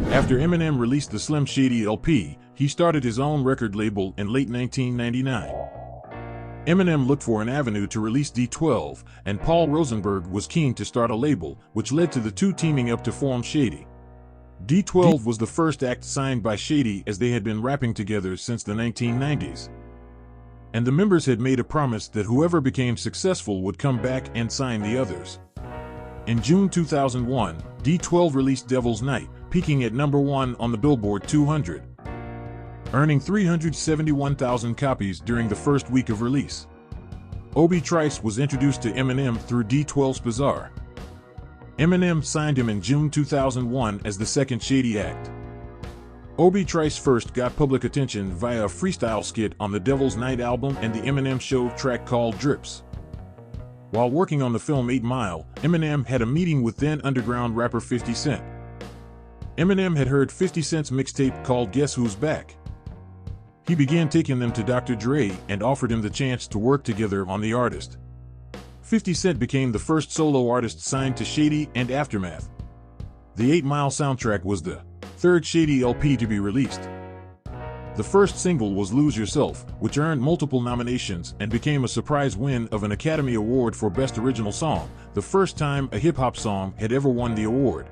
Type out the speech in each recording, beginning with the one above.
After Eminem released the Slim Shady LP, he started his own record label in late 1999. Eminem looked for an avenue to release D12, and Paul Rosenberg was keen to start a label, which led to the two teaming up to form Shady. D12 was the first act signed by Shady, as they had been rapping together since the 1990s. And the members had made a promise that whoever became successful would come back and sign the others. In June 2001, D12 released Devil's Night, peaking at #1 on the Billboard 200, earning 371,000 copies during the first week of release. Obie Trice was introduced to Eminem through D12's Bazaar. Eminem signed him in June 2001 as the second Shady act. Obie Trice first got public attention via a freestyle skit on the Devil's Night album and the Eminem Show track called Drips. While working on the film 8 Mile, Eminem had a meeting with then underground rapper 50 Cent. Eminem had heard 50 Cent's mixtape called Guess Who's Back. He began taking them to Dr. Dre and offered him the chance to work together on the artist. 50 Cent became the first solo artist signed to Shady and Aftermath. The 8 Mile soundtrack was the third Shady LP to be released. The first single was Lose Yourself, which earned multiple nominations and became a surprise win of an Academy Award for Best Original Song, the first time a hip-hop song had ever won the award.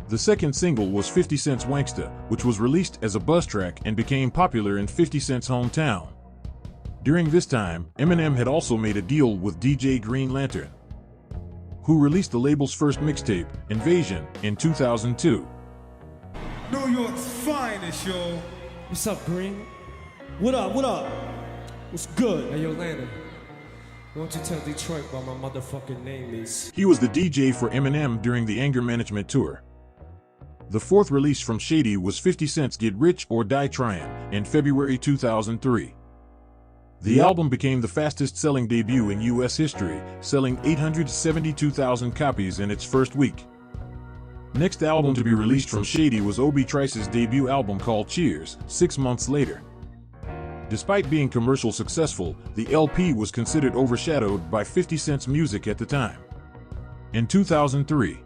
The second single was 50 Cent's Wanksta, which was released as a buzz track and became popular in 50 Cent's hometown. During this time, Eminem had also made a deal with DJ Green Lantern, who released the label's first mixtape, Invasion, in 2002. New York's finest, yo. What's up, Green? What up, what up? What's good? Hey, yo, Landon. Why don't you tell Detroit what my motherfucking name is? He was the DJ for Eminem during the Anger Management Tour. The fourth release from Shady was 50 Cent's Get Rich or Die Tryin' in February 2003. The album became the fastest-selling debut in U.S. history, selling 872,000 copies in its first week. Next album to be released from Shady was Obie Trice's debut album called Cheers, 6 months later. Despite being commercial successful, the LP was considered overshadowed by 50 Cent's music at the time. In 2003,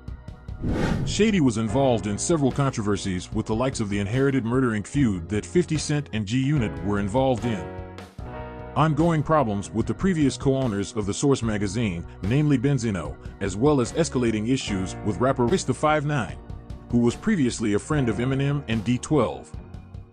Shady was involved in several controversies with the likes of the inherited murdering feud that 50 Cent and G-Unit were involved in, ongoing problems with the previous co-owners of the Source magazine, namely Benzino, as well as escalating issues with rapper Trice the 5'9", who was previously a friend of Eminem and D12.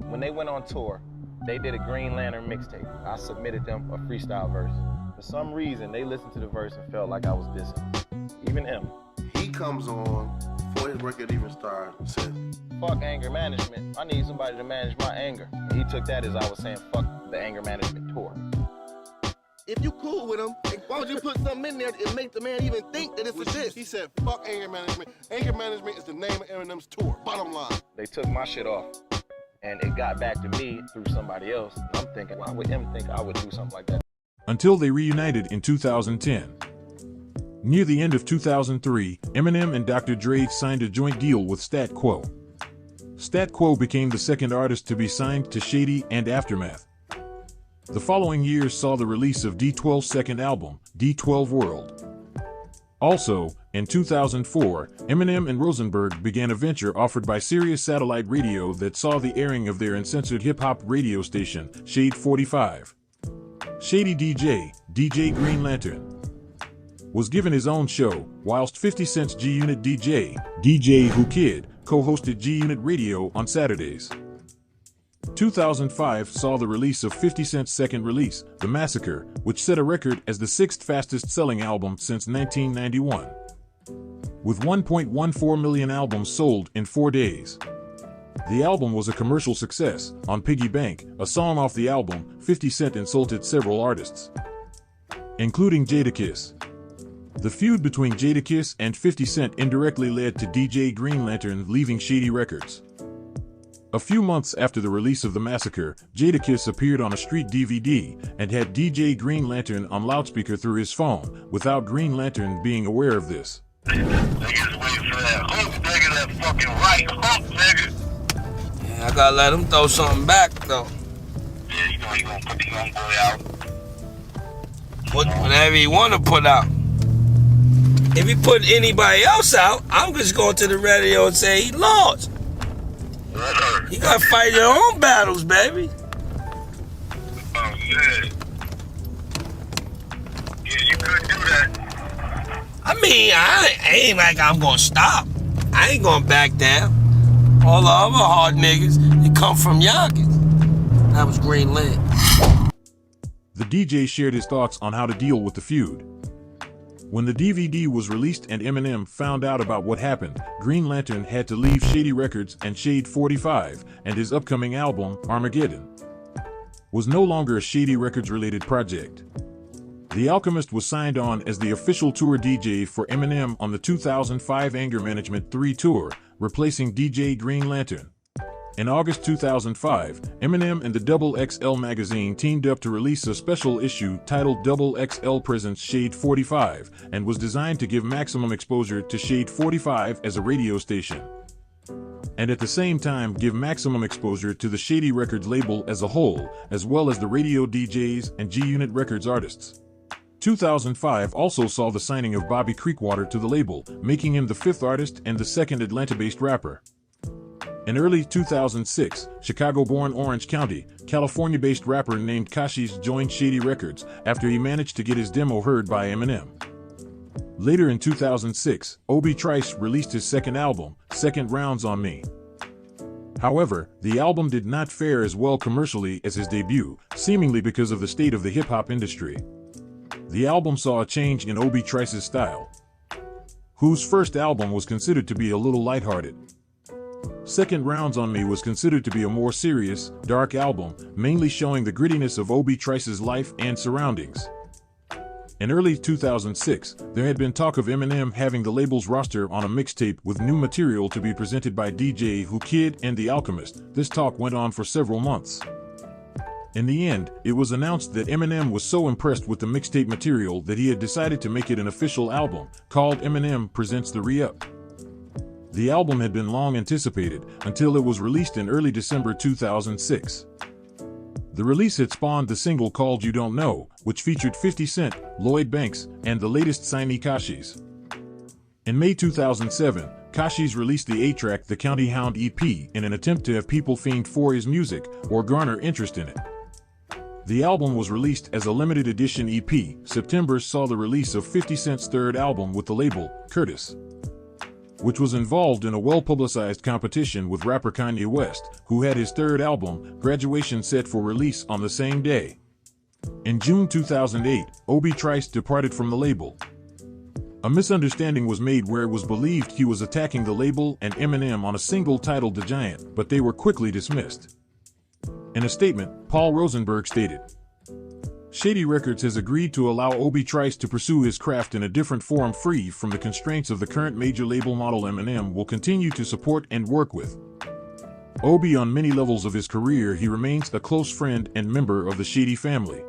When they went on tour, they did a Green Lantern mixtape. I submitted them a freestyle verse. For some reason, they listened to the verse and felt like I was dissing. Even him. He comes on before his record even started and said, "Fuck anger management. I need somebody to manage my anger." And he took that as I was saying, "Fuck the anger management tour." if you cool with him, why would you put something in there that make the man even think that it's a diss? He said, fuck anger management. Anger management is the name of Eminem's tour, bottom line. They took my shit off, and it got back to me through somebody else. And I'm thinking, why would him think I would do something like that? Until they reunited in 2010. Near the end of 2003, Eminem and Dr. Dre signed a joint deal with Stat Quo. Stat Quo became the second artist to be signed to Shady and Aftermath. The following year saw the release of D12's second album, D12 World. Also, in 2004, Eminem and Rosenberg began a venture offered by Sirius Satellite Radio that saw the airing of their uncensored hip-hop radio station, Shade 45. Shady DJ Green Lantern, was given his own show, whilst 50 Cent's G-Unit DJ Who Kid, co-hosted G-Unit Radio on Saturdays. 2005 saw the release of 50 Cent's second release, The Massacre, which set a record as the sixth fastest-selling album since 1991. With 1.14 million albums sold in 4 days. The album was a commercial success. On Piggy Bank, a song off the album, 50 Cent insulted several artists, including Jadakiss. The feud between Jadakiss and 50 Cent indirectly led to DJ Green Lantern leaving Shady Records. A few months after the release of The Massacre, Jadakiss appeared on a street DVD and had DJ Green Lantern on loudspeaker through his phone, without Green Lantern being aware of this. Niggas waiting for that hook, nigga, that fucking right hook, nigga. Yeah, I gotta let him throw something back, though. Yeah, you know he gonna go out. Put whatever he wanna put out. If he put anybody else out, I'm just going to the radio and say he lost. Word. You gotta fight your own battles, baby. Oh, shit. Yeah, you could do that. I mean, I ain't like I'm gonna stop. I ain't gonna back down. All the other hard niggas, they come from Yonkers. That was Green Lantern. The DJ shared his thoughts on how to deal with the feud. When the DVD was released and Eminem found out about what happened, Green Lantern had to leave Shady Records, and Shade 45 and his upcoming album, Armageddon, was no longer a Shady Records related project. The Alchemist was signed on as the official tour DJ for Eminem on the 2005 Anger Management 3 tour, replacing DJ Green Lantern. In August 2005, Eminem and the Double XL magazine teamed up to release a special issue titled Double XL Presents Shade 45 and was designed to give maximum exposure to Shade 45 as a radio station, and at the same time give maximum exposure to the Shady Records label as a whole, as well as the radio DJs and G-Unit Records artists. 2005 also saw the signing of Bobby Creekwater to the label, making him the 5th artist and the 2nd Atlanta-based rapper. In early 2006, Chicago-born Orange County, California-based rapper named Kashis joined Shady Records after he managed to get his demo heard by Eminem. Later in 2006, Obie Trice released his second album, Second Rounds on Me. However, the album did not fare as well commercially as his debut, seemingly because of the state of the hip-hop industry. The album saw a change in Obie Trice's style, whose first album was considered to be a little lighthearted. Second Rounds on Me was considered to be a more serious, dark album, mainly showing the grittiness of Obie Trice's life and surroundings. In early 2006, there had been talk of Eminem having the label's roster on a mixtape with new material to be presented by DJ Who Kid and The Alchemist. This talk went on for several months. In the end, it was announced that Eminem was so impressed with the mixtape material that he had decided to make it an official album, called Eminem Presents the Re-Up. The album had been long anticipated, until it was released in early December 2006. The release had spawned the single called You Don't Know, which featured 50 Cent, Lloyd Banks, and the latest signee Kashis. In May 2007, Kashis released the 8-track The County Hound EP in an attempt to have people fiend for his music or garner interest in it. The album was released as a limited edition EP. September saw the release of 50 Cent's third album with the label, Curtis, which was involved in a well-publicized competition with rapper Kanye West, who had his third album, Graduation, set for release on the same day. In June 2008, Obie Trice departed from the label. A misunderstanding was made where it was believed he was attacking the label and Eminem on a single titled The Giant, but they were quickly dismissed. In a statement, Paul Rosenberg stated, Shady Records has agreed to allow Obie Trice to pursue his craft in a different form free from the constraints of the current major label model. Eminem will continue to support and work with Obie on many levels of his career. He remains a close friend and member of the Shady family.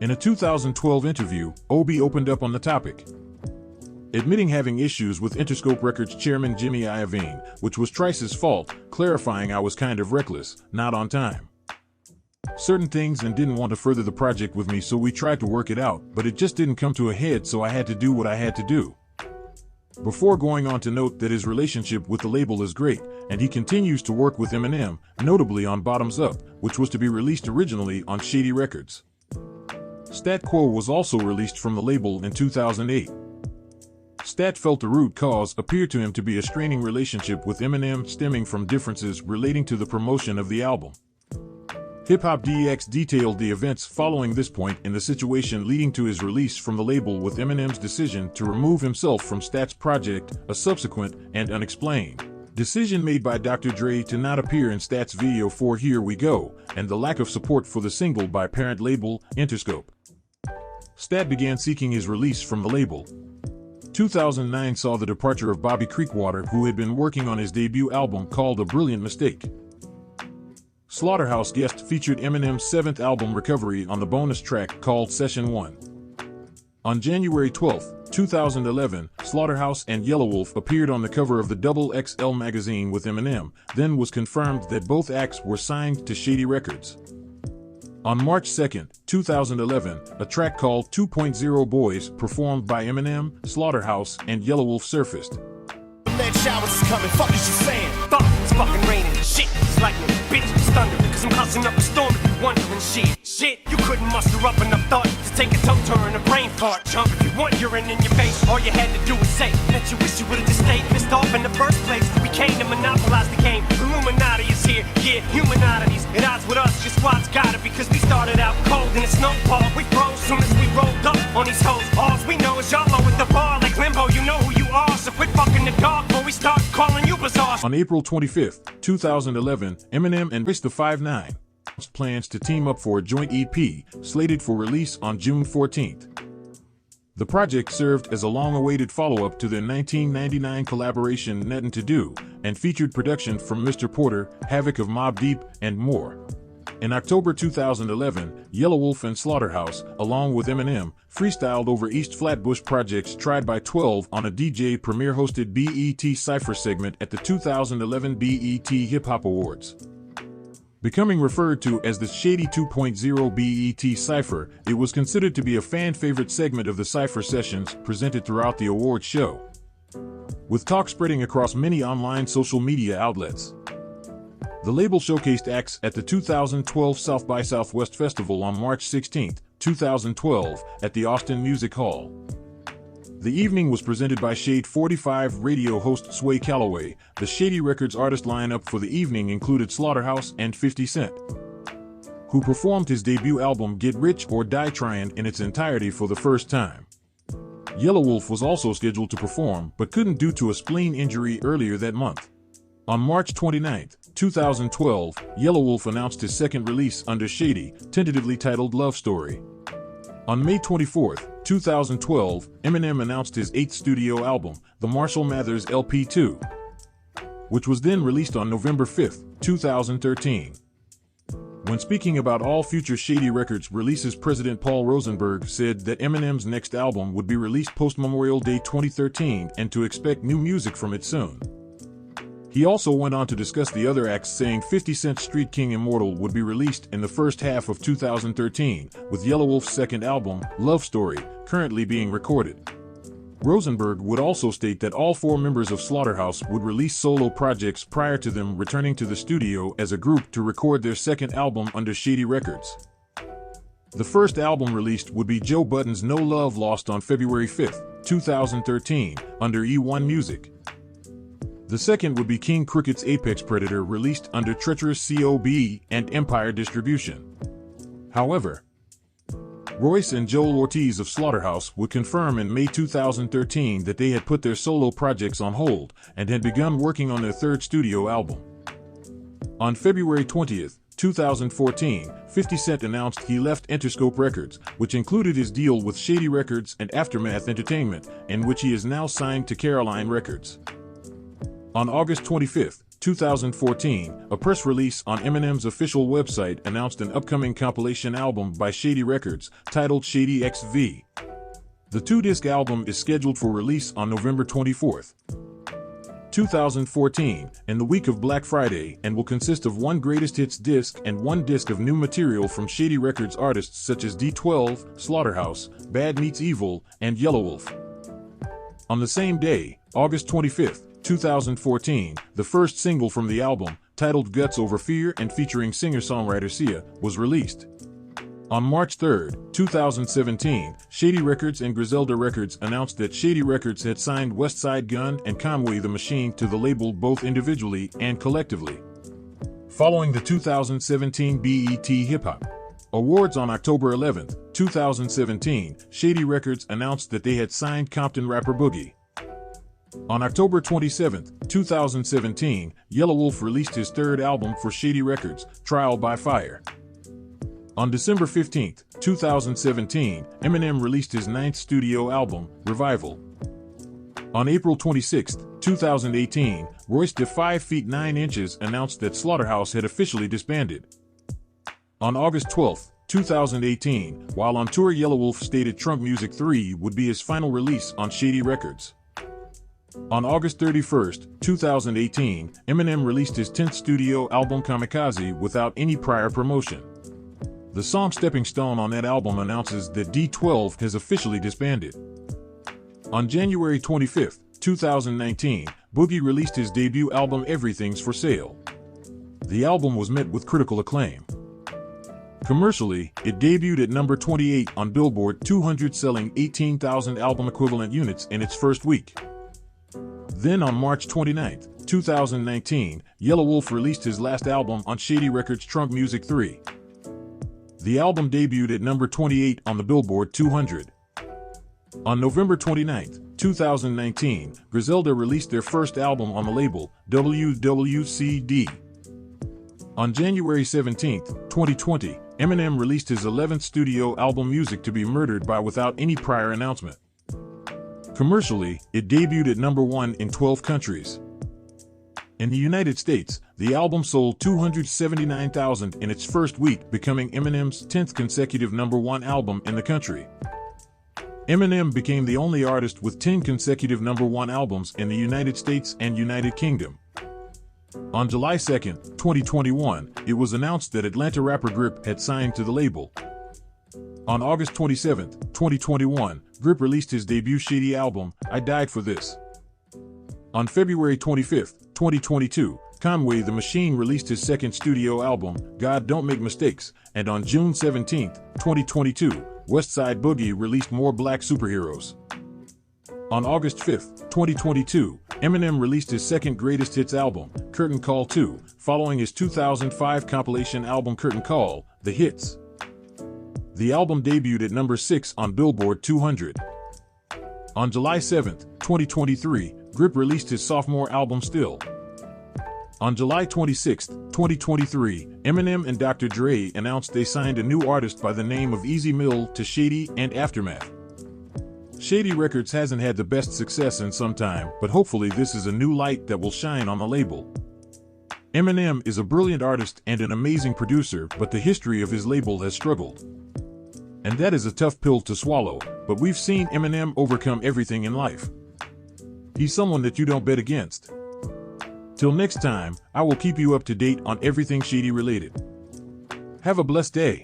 In a 2012 interview, Obie opened up on the topic, admitting having issues with Interscope Records chairman Jimmy Iovine, which was Trice's fault, clarifying, I was kind of reckless, not on time. Certain things, and didn't want to further the project with me, so we tried to work it out, but it just didn't come to a head, so I had to do what I had to do. Before going on to note that his relationship with the label is great, and he continues to work with Eminem, notably on Bottoms Up, which was to be released originally on Shady Records. Stat Quo was also released from the label in 2008. Stat felt the root cause appeared to him to be a straining relationship with Eminem stemming from differences relating to the promotion of the album. Hip Hop DX detailed the events following this point in the situation leading to his release from the label, with Eminem's decision to remove himself from Stat's project, a subsequent and unexplained decision made by Dr. Dre to not appear in Stat's video for Here We Go, and the lack of support for the single by parent label, Interscope. Stat began seeking his release from the label. 2009 saw the departure of Bobby Creekwater, who had been working on his debut album called A Brilliant Mistake. Slaughterhouse guest featured Eminem's 7th album Recovery on the bonus track called Session 1. On January 12, 2011, Slaughterhouse and Yelawolf appeared on the cover of the Double XL magazine with Eminem. Then was confirmed that both acts were signed to Shady Records. On March 2, 2011, a track called 2.0 Boys, performed by Eminem, Slaughterhouse, and Yelawolf surfaced. lead showers is coming. Fuck is you saying? Fuck, it's fucking raining. Shit, it's lightning. Bitch, it's thunder. Cause I'm causing up a storm if you're wondering shit, you couldn't muster up enough thought to take a toe turn, a brain fart. Chump, if you want urine in your face, all you had to do was say that you wish you would've just stayed pissed off in the first place. We came to monopolize the game. Illuminati is here, yeah, human oddities. At odds with us, your squad's got it. Because we started out cold in the snowfall. We froze soon as we rolled up on these hoes. All we know is y'all low at the bar like Limbo. You know who you are, so quit fucking the dog before we start calling you bizarre. On April 25th, 2011, Eminem and Trice the 5'9" announced plans to team up for a joint EP, slated for release on June 14th. The project served as a long-awaited follow-up to their 1999 collaboration Nothin' to Do, and featured production from Mr. Porter, Havoc of Mobb Deep, and more. In October 2011, Yelawolf and Slaughterhouse, along with Eminem, freestyled over East Flatbush projects tried by 12 on a DJ Premier-hosted BET Cypher segment at the 2011 BET Hip Hop Awards. Becoming referred to as the Shady 2.0 BET Cypher, it was considered to be a fan-favorite segment of the Cypher sessions presented throughout the awards show, with talk spreading across many online social media outlets. The label showcased acts at the 2012 South by Southwest Festival on March 16, 2012, at the Austin Music Hall. The evening was presented by Shade 45 radio host Sway Calloway. The Shady Records artist lineup for the evening included Slaughterhouse and 50 Cent, who performed his debut album Get Rich or Die Tryin' in its entirety for the first time. Yelawolf was also scheduled to perform, but couldn't due to a spleen injury earlier that month. On March 29, 2012, Yelawolf announced his second release under Shady, tentatively titled Love Story. On May 24, 2012, Eminem announced his 8th studio album, The Marshall Mathers LP2, which was then released on November 5, 2013. When speaking about all future Shady Records releases, President Paul Rosenberg said that Eminem's next album would be released post-Memorial Day 2013 and to expect new music from it soon. He also went on to discuss the other acts, saying 50 Cent's Street King Immortal would be released in the first half of 2013, with Yelawolf's second album, Love Story, currently being recorded. Rosenberg would also state that all 4 members of Slaughterhouse would release solo projects prior to them returning to the studio as a group to record their second album under Shady Records. The first album released would be Joe Budden's No Love Lost on February 5, 2013, under E1 Music. The second would be King Crooked's Apex Predator, released under Treacherous COB and Empire Distribution. However, Royce and Joel Ortiz of Slaughterhouse would confirm in May 2013 that they had put their solo projects on hold and had begun working on their third studio album. On February 20, 2014, 50 Cent announced he left Interscope Records, which included his deal with Shady Records and Aftermath Entertainment, in which he is now signed to Caroline Records. On August 25, 2014, a press release on Eminem's official website announced an upcoming compilation album by Shady Records, titled Shady XV. The 2-disc album is scheduled for release on November 24, 2014, in the week of Black Friday, and will consist of 1 greatest hits disc and 1 disc of new material from Shady Records artists such as D12, Slaughterhouse, Bad Meets Evil, and Yelawolf. On the same day, August 25, 2014, the first single from the album, titled Guts Over Fear and featuring singer-songwriter Sia, was released. On March 3, 2017, Shady Records and Griselda Records announced that Shady Records had signed Westside Gunn and Conway the Machine to the label both individually and collectively. Following the 2017 BET Hip Hop Awards on October 11, 2017, Shady Records announced that they had signed Compton rapper Boogie. On October 27, 2017, Yelawolf released his third album for Shady Records, Trial by Fire. On December 15, 2017, Eminem released his 9th studio album, Revival. On April 26, 2018, Royce da 5 feet 9 inches announced that Slaughterhouse had officially disbanded. On August 12, 2018, while on tour, Yelawolf stated Trunk Music 3 would be his final release on Shady Records. On August 31, 2018, Eminem released his 10th studio album Kamikaze without any prior promotion. The song Stepping Stone on that album announces that D12 has officially disbanded. On January 25, 2019, Boogie released his debut album Everything's for Sale. The album was met with critical acclaim. Commercially, it debuted at number 28 on Billboard 200, selling 18,000 album equivalent units in its first week. Then on March 29, 2019, Yellow Wolf released his last album on Shady Records' Trunk Music 3. The album debuted at number 28 on the Billboard 200. On November 29, 2019, Griselda released their first album on the label, WWCD. On January 17, 2020, Eminem released his 11th studio album Music to Be Murdered By without any prior announcement. Commercially, it debuted at number 1 in 12 countries. In the United States, the album sold 279,000 in its first week, becoming Eminem's 10th consecutive number 1 album in the country. Eminem became the only artist with 10 consecutive number 1 albums in the United States and United Kingdom. On July 2, 2021, it was announced that Atlanta rapper Grip had signed to the label. On August 27, 2021, Grip released his debut Shady album, I Died For This. On February 25, 2022, Conway the Machine released his second studio album, God Don't Make Mistakes, and on June 17, 2022, Westside Boogie released More Black Superheroes. On August 5, 2022, Eminem released his second greatest hits album, Curtain Call 2, following his 2005 compilation album Curtain Call, The Hits. The album debuted at number 6 on Billboard 200. On July 7, 2023, Grip released his sophomore album Still. On July 26, 2023, Eminem and Dr. Dre announced they signed a new artist by the name of Easy Mill to Shady and Aftermath. Shady Records hasn't had the best success in some time, but hopefully this is a new light that will shine on the label. Eminem is a brilliant artist and an amazing producer, but the history of his label has struggled. And that is a tough pill to swallow, but we've seen Eminem overcome everything in life. He's someone that you don't bet against. Till next time, I will keep you up to date on everything Shady related. Have a blessed day.